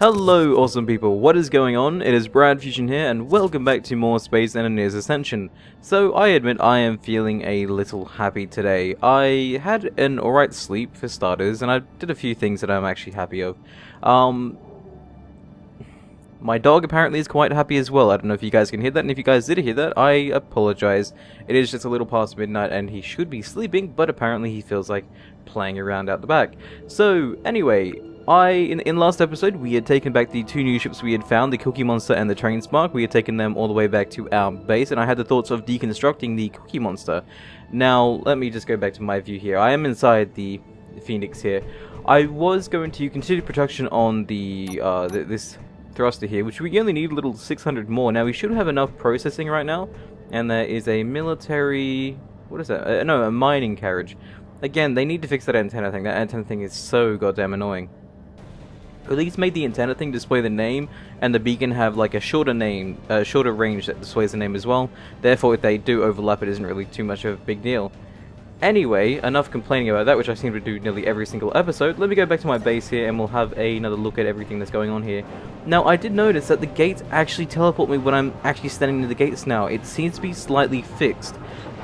Hello awesome people, what is going on? It is BradPhusion here and welcome back to more Space Engineers Ascension. So I admit I am feeling a little happy today. I had an alright sleep for starters and I did a few things that I'm actually happy of. My dog apparently is quite happy as well. I don't know if you guys can hear that, and if you guys did hear that, I apologize. It is just a little past midnight and he should be sleeping, but apparently he feels like playing around out the back. So anyway, in last episode, we had taken back the two new ships we had found, the Cookie Monster and the Train Spark. We had taken them all the way back to our base, and I had the thoughts of deconstructing the Cookie Monster. Now, let me just go back to my view here. I am inside the Phoenix here. I was going to continue production on the this thruster here, which we only need a little 600 more. Now, we should have enough processing right now, and there is a military... what is that? No, a mining carriage. Again, they need to fix that antenna thing. That antenna thing is so goddamn annoying. At least made the antenna thing display the name, and the beacon have like a shorter range that displays the name as well. Therefore, if they do overlap, it isn't really too much of a big deal. Anyway, enough complaining about that, which I seem to do nearly every single episode. Let me go back to my base here, and we'll have another look at everything that's going on here. Now, I did notice that the gates actually teleport me when I'm actually standing near the gates now. It seems to be slightly fixed.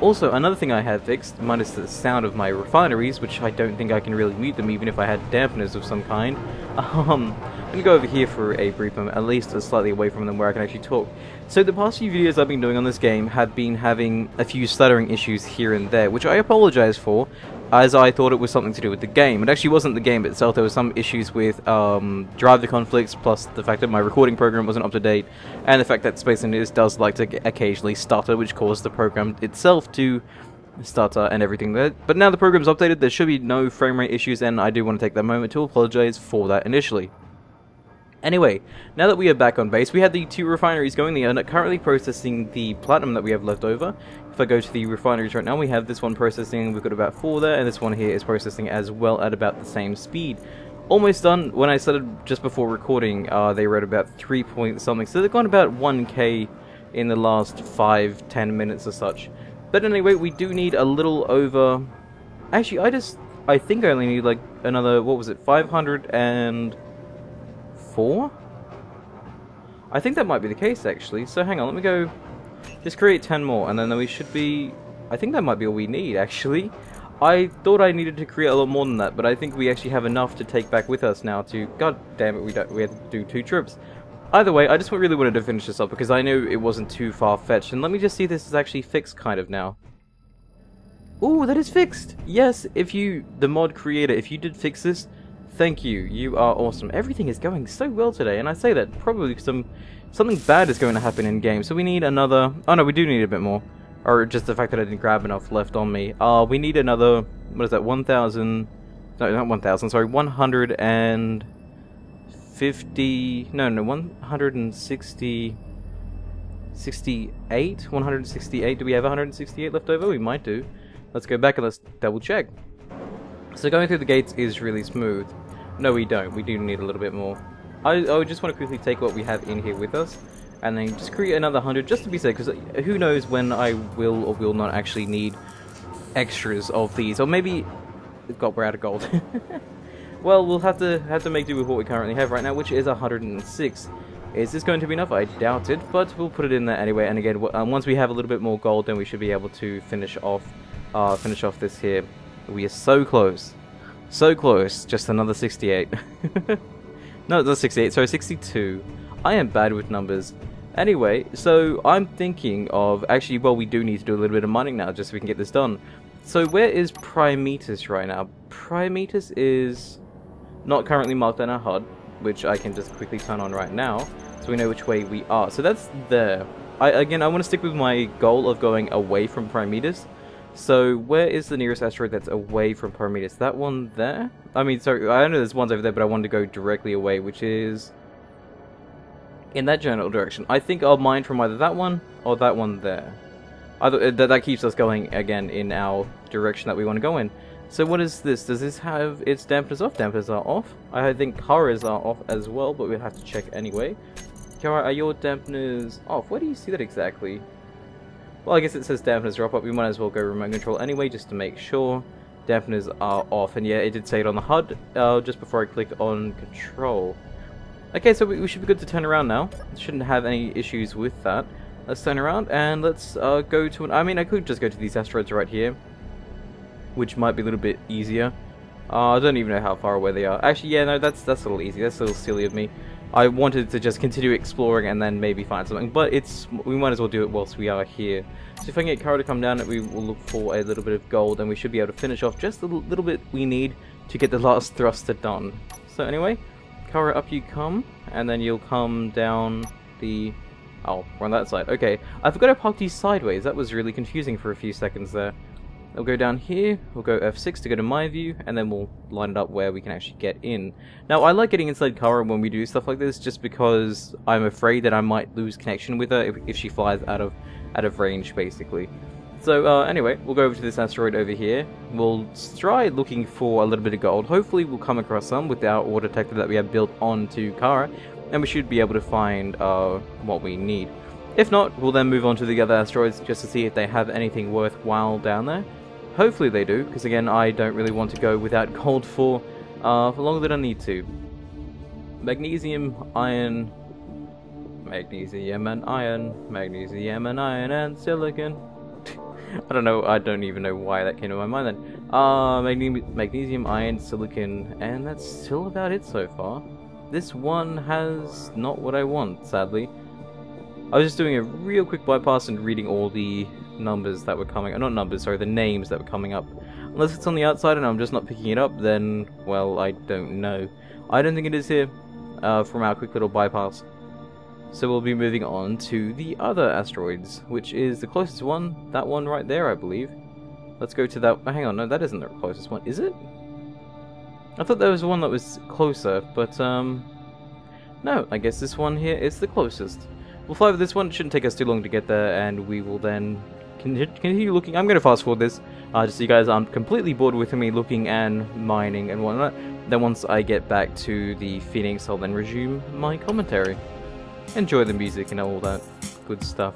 Also, another thing I have fixed, minus the sound of my refineries, which I don't think I can really mute them even if I had dampeners of some kind. I'm going to go over here for a brief moment, at least slightly away from them where I can actually talk. So the past few videos I've been doing on this game have been having a few stuttering issues here and there, which I apologize for, as I thought it was something to do with the game. It actually wasn't the game itself. There were some issues with driver conflicts, plus the fact that my recording program wasn't up to date, and the fact that Space Engineers does like to occasionally stutter, which caused the program itself to stutter and everything there. But now the program's updated, there should be no frame rate issues, and I do want to take that moment to apologize for that initially. Anyway, now that we are back on base, we had the two refineries going. They are currently processing the platinum that we have left over. If I go to the refineries right now, we have this one processing, we've got about 4 there, and this one here is processing as well at about the same speed. Almost done. When I started just before recording, they were at about 3 point something, so they've gone about 1k in the last 5-10 minutes or such. But anyway, we do need a little over... Actually, I think I only need like another, what was it, 504? I think that might be the case actually, so hang on, let me go just create 10 more and then we should be... I think that might be all we need actually. I thought I needed to create a lot more than that, but I think we actually have enough to take back with us now to... God damn it, we had to do 2 trips. Either way, I just really wanted to finish this up because I knew it wasn't too far-fetched, and let me just see if this is actually fixed kind of now. Ooh, that is fixed! Yes, the mod creator, if you did fix this, thank you. You are awesome. Everything is going so well today, and I say that probably something bad is going to happen in game. So we need another... Oh no, we do need a bit more. Or just the fact that I didn't grab enough left on me. We need another... What is that? 1,000... No, not 1,000. Sorry, 150... No, 160... 68? 168? Do we have 168 left over? We might do. Let's go back and let's double check. So going through the gates is really smooth. No, we don't. We do need a little bit more. I just want to quickly take what we have in here with us, and then just create another 100 just to be safe, because who knows when I will or will not actually need extras of these, or maybe we're out of gold. Well, we'll have to make do with what we currently have right now, which is 106. Is this going to be enough? I doubt it, but we'll put it in there anyway. And again, once we have a little bit more gold, then we should be able to finish off this here. We are so close. So close. Just another 68. No, that's 68. Sorry, 62. I am bad with numbers. Anyway, so I'm thinking of... Actually, well, we do need to do a little bit of mining now, just so we can get this done. So where is Primetus right now? Primetus is not currently marked on our HUD, which I can just quickly turn on right now, so we know which way we are. So that's there. Again, I want to stick with my goal of going away from Primetus. So, where is the nearest asteroid that's away from Primetus? That one there? I mean, sorry, I know there's ones over there, but I wanted to go directly away, which is in that general direction. I think I'll mine from either that one or that one there. That keeps us going, again, in our direction that we want to go in. So what is this? Does this have its dampeners off? Dampeners are off. I think Kara's are off as well, but we'll have to check anyway. Kara, are your dampeners off? Where do you see that exactly? Well, I guess it says dampeners are off, but we might as well go remote control anyway, just to make sure. Dampeners are off, and yeah, it did say it on the HUD just before I clicked on control. Okay, so we should be good to turn around now. Shouldn't have any issues with that. Let's turn around and let's go to I mean, I could just go to these asteroids right here, which might be a little bit easier. I don't even know how far away they are. Actually, yeah, no, that's a little easy. That's a little silly of me. I wanted to just continue exploring and then maybe find something, but we might as well do it whilst we are here. So if I can get Kara to come down, we will look for a little bit of gold, and we should be able to finish off just the little bit we need to get the last thruster done. So anyway, Kara, up you come, and then you'll come down the... Oh, we're on that side. Okay, I forgot I parked these sideways. That was really confusing for a few seconds there. We'll go down here, we'll go F6 to go to my view, and then we'll line it up where we can actually get in. Now, I like getting inside Kara when we do stuff like this, just because I'm afraid that I might lose connection with her if she flies out of range, basically. So, anyway, we'll go over to this asteroid over here. We'll try looking for a little bit of gold. Hopefully, we'll come across some with our ore detector that we have built onto Kara, and we should be able to find what we need. If not, we'll then move on to the other asteroids just to see if they have anything worthwhile down there. Hopefully they do, because again, I don't really want to go without gold for longer than I need to. Magnesium, iron, magnesium and iron, magnesium and iron and silicon. I don't know, I don't even know why that came to my mind then. Magnesium, iron, silicon, and that's still about it so far. This one has not what I want, sadly. I was just doing a real quick bypass and reading all the numbers that were coming, not numbers, sorry, the names that were coming up. Unless it's on the outside and I'm just not picking it up, then, well, I don't know. I don't think it is here, from our quick little bypass. So we'll be moving on to the other asteroids, which is the closest one, that one right there, I believe. Let's go to that, hang on, no, that isn't the closest one, is it? I thought there was one that was closer, but, no, I guess this one here is the closest. We'll fly with this one, it shouldn't take us too long to get there, and we will then continue looking. I'm going to fast forward this, just so you guys aren't completely bored with me looking and mining and whatnot. Then once I get back to the Phoenix, I'll then resume my commentary. Enjoy the music and all that good stuff.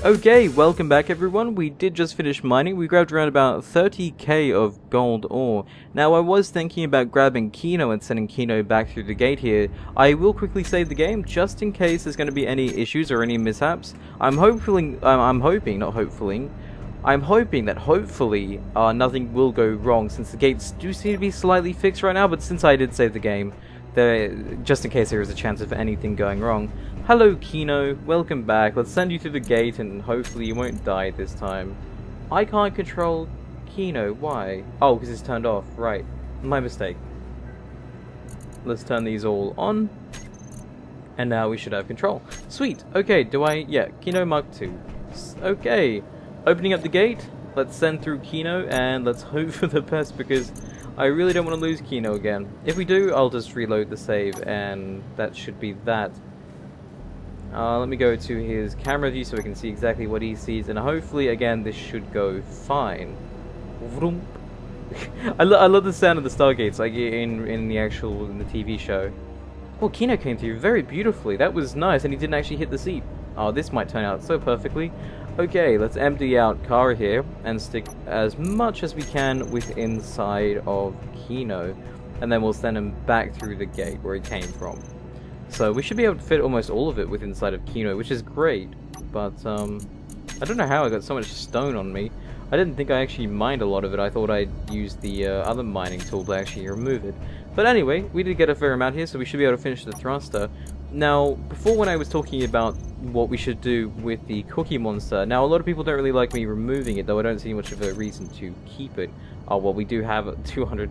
Okay, welcome back everyone. We did just finish mining. We grabbed around about 30k of gold ore. Now I was thinking about grabbing Kino and sending Kino back through the gate here. I will quickly save the game just in case there's going to be any issues or any mishaps. I'm hoping that hopefully nothing will go wrong, since the gates do seem to be slightly fixed right now, but since I did save the game, just in case there is a chance of anything going wrong. Hello Kino, welcome back. Let's send you through the gate and hopefully you won't die this time. I can't control Kino, why? Oh, because it's turned off, right. My mistake. Let's turn these all on. And now we should have control. Sweet, okay, yeah, Kino Mark II. Okay, opening up the gate, let's send through Kino and let's hope for the best because I really don't want to lose Kino again. If we do, I'll just reload the save and that should be that. Let me go to his camera view so we can see exactly what he sees, and hopefully, again, this should go fine. I love the sound of the Stargates, like in the TV show. Well, Kino came through very beautifully. That was nice, and he didn't actually hit the seat. Oh, this might turn out so perfectly. Okay, let's empty out Kara here and stick as much as we can with inside of Kino, and then we'll send him back through the gate where he came from. So we should be able to fit almost all of it with inside of Kino, which is great, but I don't know how I got so much stone on me. I didn't think I actually mined a lot of it. I thought I'd use the other mining tool to actually remove it. But anyway, we did get a fair amount here, so we should be able to finish the thruster. Now, before when I was talking about what we should do with the cookie monster, now a lot of people don't really like me removing it, though I don't see much of a reason to keep it. Oh, well, we do have 200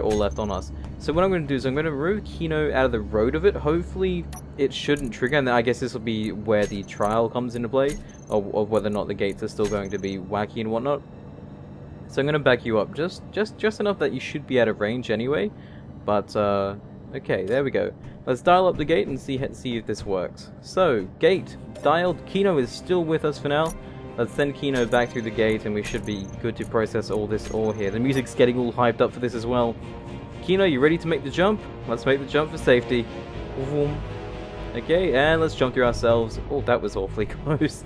all left on us. So what I'm going to do is I'm going to remove Kino out of the road of it. Hopefully it shouldn't trigger, and I guess this will be where the trial comes into play, of whether or not the gates are still going to be wacky and whatnot. So I'm going to back you up just enough that you should be out of range anyway. But, okay, there we go. Let's dial up the gate and see if this works. So, gate dialed. Kino is still with us for now. Let's send Kino back through the gate and we should be good to process all this ore here. The music's getting all hyped up for this as well. Kino, you ready to make the jump? Let's make the jump for safety. Okay, and let's jump through ourselves. Oh, that was awfully close.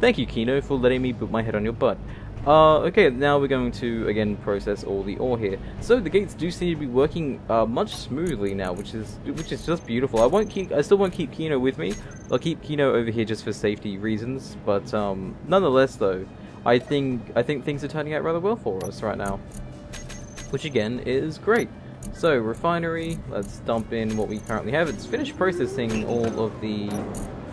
Thank you, Kino, for letting me put my head on your butt. Okay, now we're going to, again, process all the ore here. So the gates do seem to be working much smoothly now, which is just beautiful. I still won't keep Kino with me. I'll keep Kino over here just for safety reasons, but nonetheless, though, I think things are turning out rather well for us right now, which again is great. So refinery, let's dump in what we currently have. It's finished processing all of the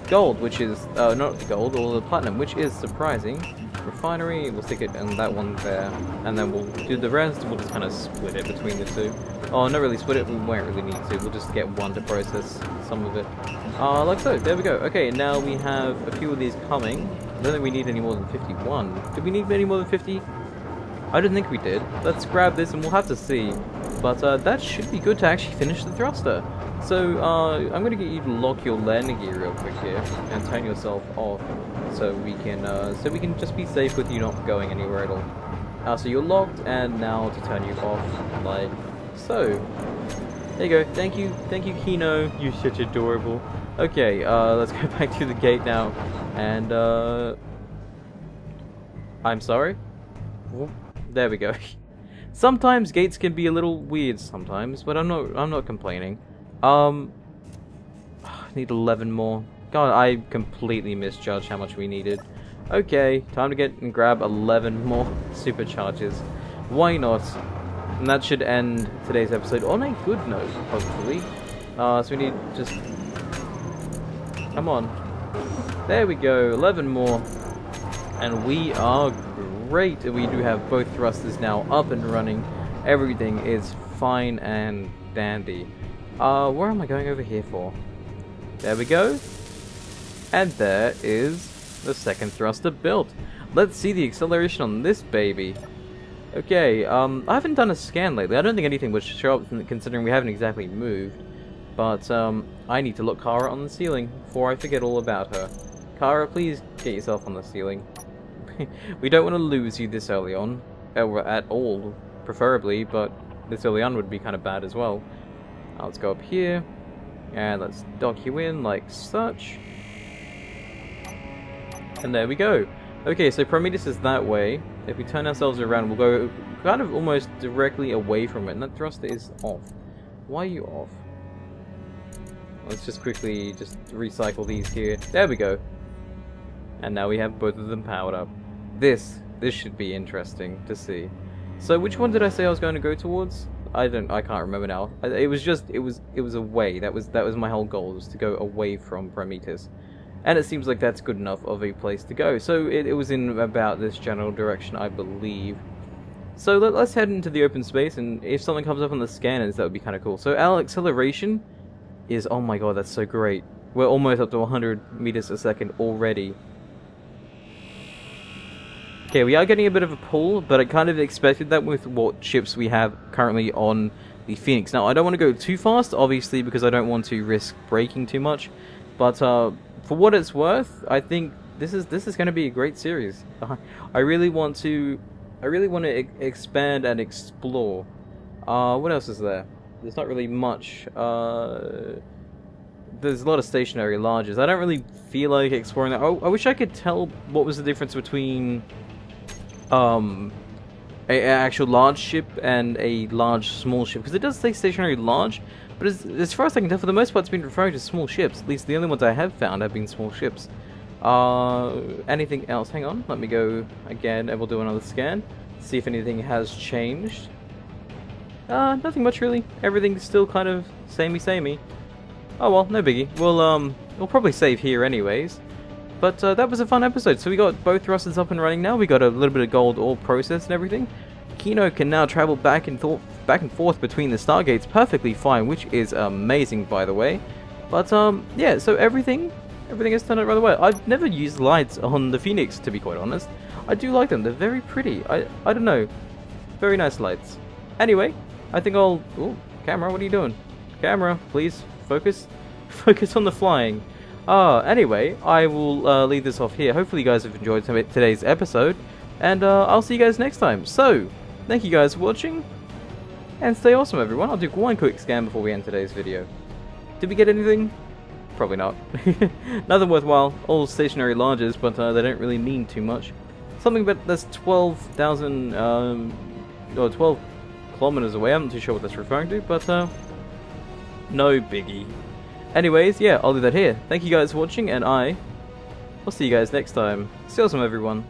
gold, which is not the gold, all the platinum, which is surprising. Refinery, we'll stick it in that one there, and then we'll do the rest. We'll just kind of split it between the two. Oh, not really split it, we won't really need to. We'll just get one to process some of it. Like so, there we go. Okay, now we have a few of these coming. I don't think we need any more than 51. Did we need any more than 50? I didn't think we did. Let's grab this and we'll have to see. But that should be good to actually finish the thruster. So, I'm going to get you to lock your landing gear real quick here and turn yourself off so we can just be safe with you not going anywhere at all. So you're locked, and now to turn you off, like so. There you go. Thank you, Kino. You're such adorable. Okay, let's go back to the gate now, and I'm sorry. There we go. Sometimes gates can be a little weird sometimes, but I'm not complaining. I need 11 more. God, I completely misjudged how much we needed. Okay, time to get and grab 11 more supercharges. Why not? And that should end today's episode on a good note, hopefully. So we need just... Come on. There we go, 11 more. And we are great. We do have both thrusters now up and running. Everything is fine and dandy. Where am I going over here for? There we go. And there is the second thruster built. Let's see the acceleration on this baby. Okay, I haven't done a scan lately. I don't think anything would show up considering we haven't exactly moved. But, I need to look Kara on the ceiling before I forget all about her. Kara, please get yourself on the ceiling. We don't want to lose you this early on. At all, preferably, but this early on would be kind of bad as well. Let's go up here, and let's dock you in like such. And there we go. Okay, so Prometheus is that way. If we turn ourselves around, we'll go kind of almost directly away from it. And that thruster is off. Why are you off? Let's just quickly just recycle these here. There we go. And now we have both of them powered up. This should be interesting to see. So which one did I say I was going to go towards? I can't remember now. It was away. That was my whole goal, was to go away from Prometheus. And it seems like that's good enough of a place to go. So it was in about this general direction, I believe. So let's head into the open space, and if something comes up on the scanners, that would be kind of cool. So our acceleration is, oh my god, that's so great. We're almost up to 100 meters a second already. Okay, we are getting a bit of a pull, but I kind of expected that with what ships we have currently on the Phoenix. Now, I don't want to go too fast, obviously, because I don't want to risk braking too much. But for what it's worth, I think this is going to be a great series. I really want to expand and explore. What else is there? There's not really much. There's a lot of stationary larges. I don't really feel like exploring that. I wish I could tell what was the difference between an actual large ship and a large small ship, because it does say stationary large, but as far as I can tell, for the most part, it's been referring to small ships. At least the only ones I have found have been small ships. Anything else? Hang on, let me go again, and we'll do another scan, see if anything has changed. Nothing much really. Everything's still kind of samey. Oh well, no biggie. We'll probably save here anyways. But that was a fun episode. So we got both thrusters up and running now. We got a little bit of gold ore processed and everything. Kino can now travel back and forth between the Stargates perfectly fine, which is amazing, by the way. But yeah, so everything has turned out rather well. I've never used lights on the Phoenix, to be quite honest. I do like them. They're very pretty. I don't know. Very nice lights. Anyway, I think I'll... Ooh, camera, what are you doing? Camera, please, focus. Focus on the flying. Anyway, I will leave this off here. Hopefully you guys have enjoyed today's episode, and I'll see you guys next time. So, thank you guys for watching, and stay awesome, everyone. I'll do one quick scan before we end today's video. Did we get anything? Probably not. Nothing worthwhile. All stationary larges, but they don't really mean too much. Something about that's 12,000, or 12 kilometers away. I'm not too sure what that's referring to, but no biggie. Anyways, yeah, I'll do that here. Thank you guys for watching, and I'll see you guys next time. Stay awesome, everyone.